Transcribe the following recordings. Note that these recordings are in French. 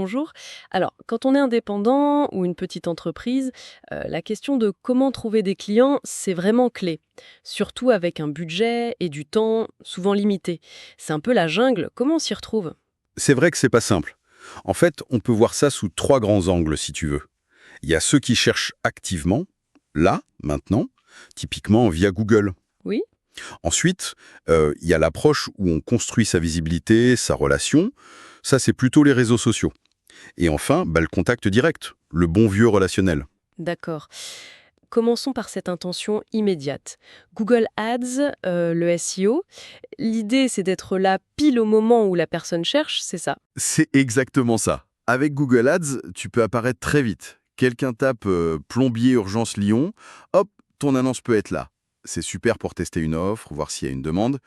bonjour. Alors, quand on est indépendant ou une petite entreprise, la question de comment trouver des clients, c'est vraiment clé. Surtout avec un budget et du temps souvent limité. C'est un peu la jungle, comment on s'y retrouve? C'est vrai que c'est pas simple. En fait, on peut voir ça sous trois grands angles si tu veux. Il y a ceux qui cherchent activement, là, maintenant, typiquement via Google. Oui? Ensuite, il y a l'approche où on construit sa visibilité, sa relation. Ça, c'est plutôt les réseaux sociaux. Et enfin, le contact direct, le bon vieux relationnel. D'accord. Commençons par cette intention immédiate. Google Ads, le SEO, l'idée c'est d'être là pile au moment où la personne cherche, c'est ça? C'est exactement ça. Avec Google Ads, tu peux apparaître très vite. Quelqu'un tape plombier urgence Lyon, hop, ton annonce peut être là. C'est super pour tester une offre, voir s'il y a une demande.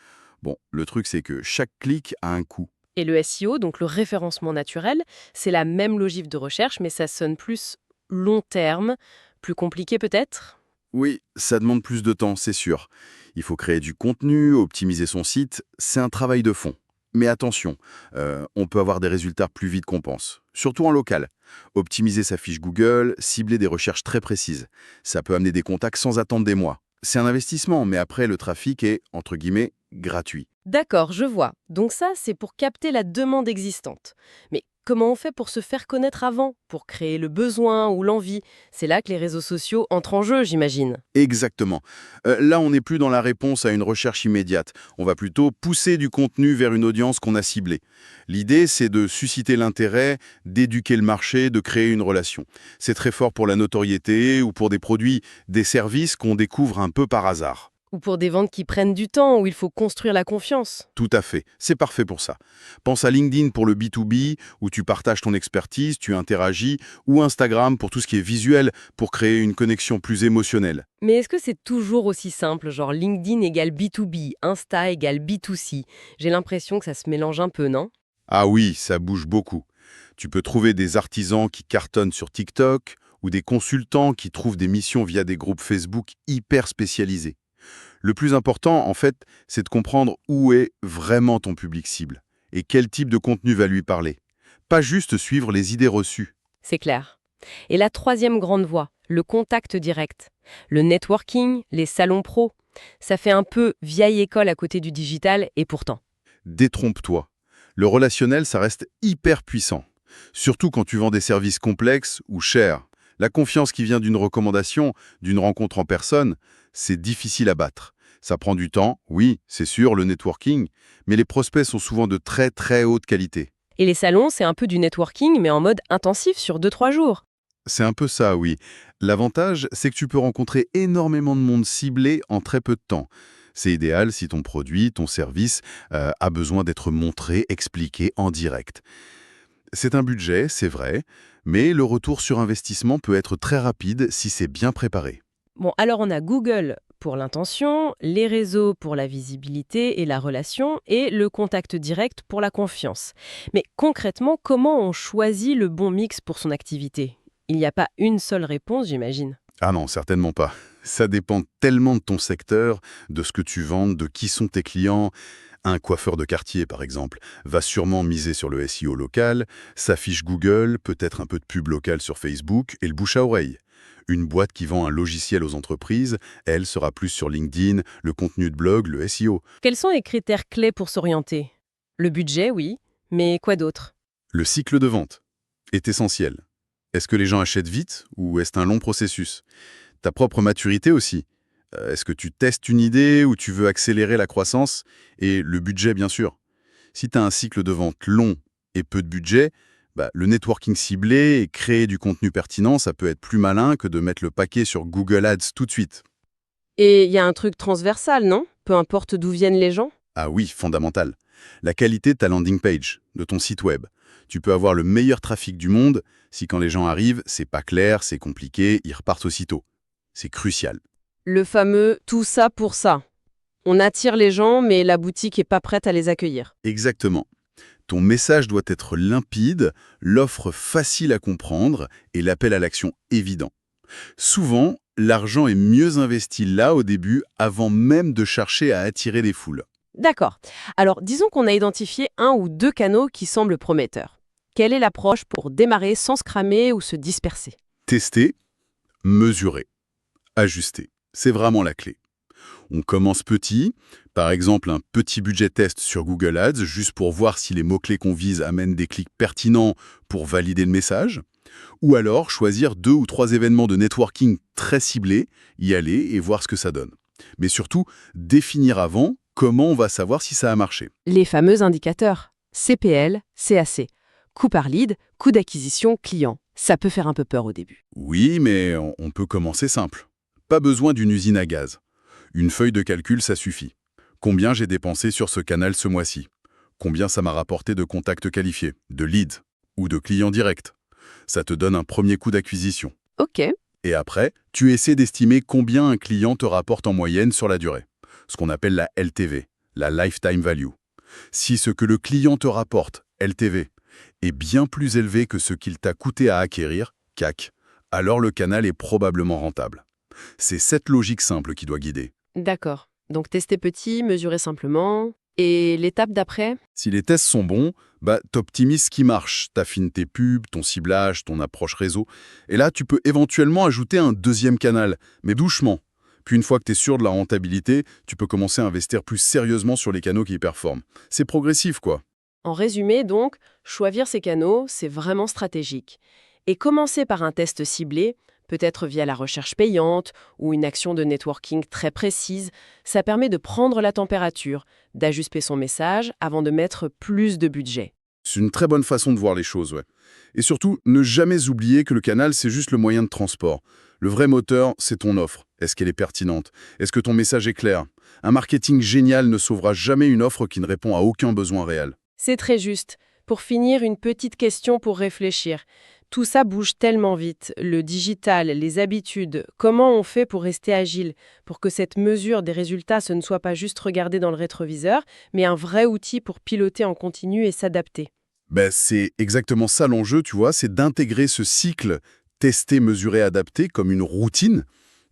Bon, le truc c'est que chaque clic a un coût. Et le SEO, donc le référencement naturel, c'est la même logique de recherche, mais ça sonne plus long terme, plus compliqué peut-être? Oui, ça demande plus de temps, c'est sûr. Il faut créer du contenu, optimiser son site, c'est un travail de fond. Mais attention, on peut avoir des résultats plus vite qu'on pense, surtout en local. Optimiser sa fiche Google, cibler des recherches très précises. Ça peut amener des contacts sans attendre des mois. C'est un investissement, mais après, le trafic est, entre guillemets, gratuit. D'accord, je vois. Donc ça, c'est pour capter la demande existante. Mais comment on fait pour se faire connaître avant, pour créer le besoin ou l'envie? C'est là que les réseaux sociaux entrent en jeu, j'imagine. Exactement. Là, on n'est plus dans la réponse à une recherche immédiate. On va plutôt pousser du contenu vers une audience qu'on a ciblée. L'idée, c'est de susciter l'intérêt, d'éduquer le marché, de créer une relation. C'est très fort pour la notoriété ou pour des produits, des services qu'on découvre un peu par hasard. Ou pour des ventes qui prennent du temps, où il faut construire la confiance. Tout à fait, c'est parfait pour ça. Pense à LinkedIn pour le B2B, où tu partages ton expertise, tu interagis, ou Instagram pour tout ce qui est visuel, pour créer une connexion plus émotionnelle. Mais est-ce que c'est toujours aussi simple, genre LinkedIn égale B2B, Insta égale B2C? J'ai l'impression que ça se mélange un peu, non? Ah oui, ça bouge beaucoup. Tu peux trouver des artisans qui cartonnent sur TikTok, ou des consultants qui trouvent des missions via des groupes Facebook hyper spécialisés. Le plus important, en fait, c'est de comprendre où est vraiment ton public cible et quel type de contenu va lui parler. Pas juste suivre les idées reçues. C'est clair. Et la troisième grande voie, le contact direct. Le networking, les salons pro. Ça fait un peu vieille école à côté du digital, et pourtant. Détrompe-toi. Le relationnel, ça reste hyper puissant. Surtout quand tu vends des services complexes ou chers. La confiance qui vient d'une recommandation, d'une rencontre en personne, c'est difficile à battre. Ça prend du temps, oui, c'est sûr, le networking, mais les prospects sont souvent de très très haute qualité. Et les salons, c'est un peu du networking, mais en mode intensif sur 2-3 jours. C'est un peu ça, oui. L'avantage, c'est que tu peux rencontrer énormément de monde ciblé en très peu de temps. C'est idéal si ton produit, ton service a besoin d'être montré, expliqué en direct. C'est un budget, c'est vrai, mais le retour sur investissement peut être très rapide si c'est bien préparé. Bon, alors on a Google pour l'intention, les réseaux pour la visibilité et la relation, et le contact direct pour la confiance. Mais concrètement, comment on choisit le bon mix pour son activité? Il n'y a pas une seule réponse, j'imagine. Ah non, certainement pas. Ça dépend tellement de ton secteur, de ce que tu vends, de qui sont tes clients. Un coiffeur de quartier, par exemple, va sûrement miser sur le SEO local, sa fiche Google, peut-être un peu de pub locale sur Facebook et le bouche à oreille. Une boîte qui vend un logiciel aux entreprises, elle sera plus sur LinkedIn, le contenu de blog, le SEO. Quels sont les critères clés pour s'orienter? Le budget, oui, mais quoi d'autre? Le cycle de vente est essentiel. Est-ce que les gens achètent vite ou est-ce un long processus? Ta propre maturité aussi. Est-ce que tu testes une idée ou tu veux accélérer la croissance? Et le budget, bien sûr. Si tu as un cycle de vente long et peu de budget, le networking ciblé et créer du contenu pertinent, ça peut être plus malin que de mettre le paquet sur Google Ads tout de suite. Et il y a un truc transversal, non? Peu importe d'où viennent les gens? Ah oui, fondamental. La qualité de ta landing page, de ton site web. Tu peux avoir le meilleur trafic du monde si quand les gens arrivent, c'est pas clair, c'est compliqué, ils repartent aussitôt. C'est crucial. Le fameux tout ça pour ça. On attire les gens, mais la boutique est pas prête à les accueillir. Exactement. Ton message doit être limpide, l'offre facile à comprendre et l'appel à l'action évident. Souvent, l'argent est mieux investi là au début avant même de chercher à attirer des foules. D'accord. Alors, disons qu'on a identifié un ou deux canaux qui semblent prometteurs. Quelle est l'approche pour démarrer sans se cramer ou se disperser? Tester, mesurer, ajuster. C'est vraiment la clé. On commence petit, par exemple un petit budget test sur Google Ads, juste pour voir si les mots-clés qu'on vise amènent des clics pertinents pour valider le message. Ou alors choisir 2 ou 3 événements de networking très ciblés, y aller et voir ce que ça donne. Mais surtout, définir avant comment on va savoir si ça a marché. Les fameux indicateurs CPL, CAC. Coût par lead, coût d'acquisition client. Ça peut faire un peu peur au début. Oui, mais on peut commencer simple. Pas besoin d'une usine à gaz. Une feuille de calcul, ça suffit. Combien j'ai dépensé sur ce canal ce mois-ci? Combien ça m'a rapporté de contacts qualifiés, de leads ou de clients directs? Ça te donne un premier coût d'acquisition. Ok, Et après, tu essaies d'estimer combien un client te rapporte en moyenne sur la durée. Ce qu'on appelle la LTV, la Lifetime Value. Si ce que le client te rapporte, LTV, est bien plus élevé que ce qu'il t'a coûté à acquérir, CAC, alors le canal est probablement rentable. C'est cette logique simple qui doit guider. d'accord. Donc tester petit, mesurer simplement. Et l'étape d'après? Si les tests sont bons, t'optimises ce qui marche, t'affines tes pubs, ton ciblage, ton approche réseau. Et là, tu peux éventuellement ajouter un deuxième canal, mais doucement. Puis une fois que tu es sûr de la rentabilité, tu peux commencer à investir plus sérieusement sur les canaux qui performent. C'est progressif, quoi. En résumé, donc, choisir ces canaux, c'est vraiment stratégique. Et commencer par un test ciblé, peut-être via la recherche payante ou une action de networking très précise, ça permet de prendre la température, d'ajuster son message avant de mettre plus de budget. C'est une très bonne façon de voir les choses, ouais. Et surtout, ne jamais oublier que le canal, c'est juste le moyen de transport. Le vrai moteur, c'est ton offre. Est-ce qu'elle est pertinente? Est-ce que ton message est clair? Un marketing génial ne sauvera jamais une offre qui ne répond à aucun besoin réel. C'est très juste. Pour finir, une petite question pour réfléchir. Tout ça bouge tellement vite, le digital, les habitudes. Comment on fait pour rester agile, pour que cette mesure des résultats, ce ne soit pas juste regarder dans le rétroviseur, mais un vrai outil pour piloter en continu et s'adapter? C'est exactement ça l'enjeu, tu vois, c'est d'intégrer ce cycle tester, mesurer, adapter comme une routine,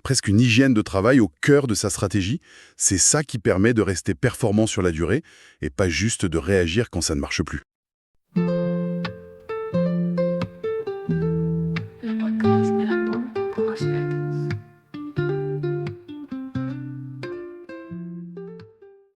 presque une hygiène de travail au cœur de sa stratégie. C'est ça qui permet de rester performant sur la durée et pas juste de réagir quand ça ne marche plus.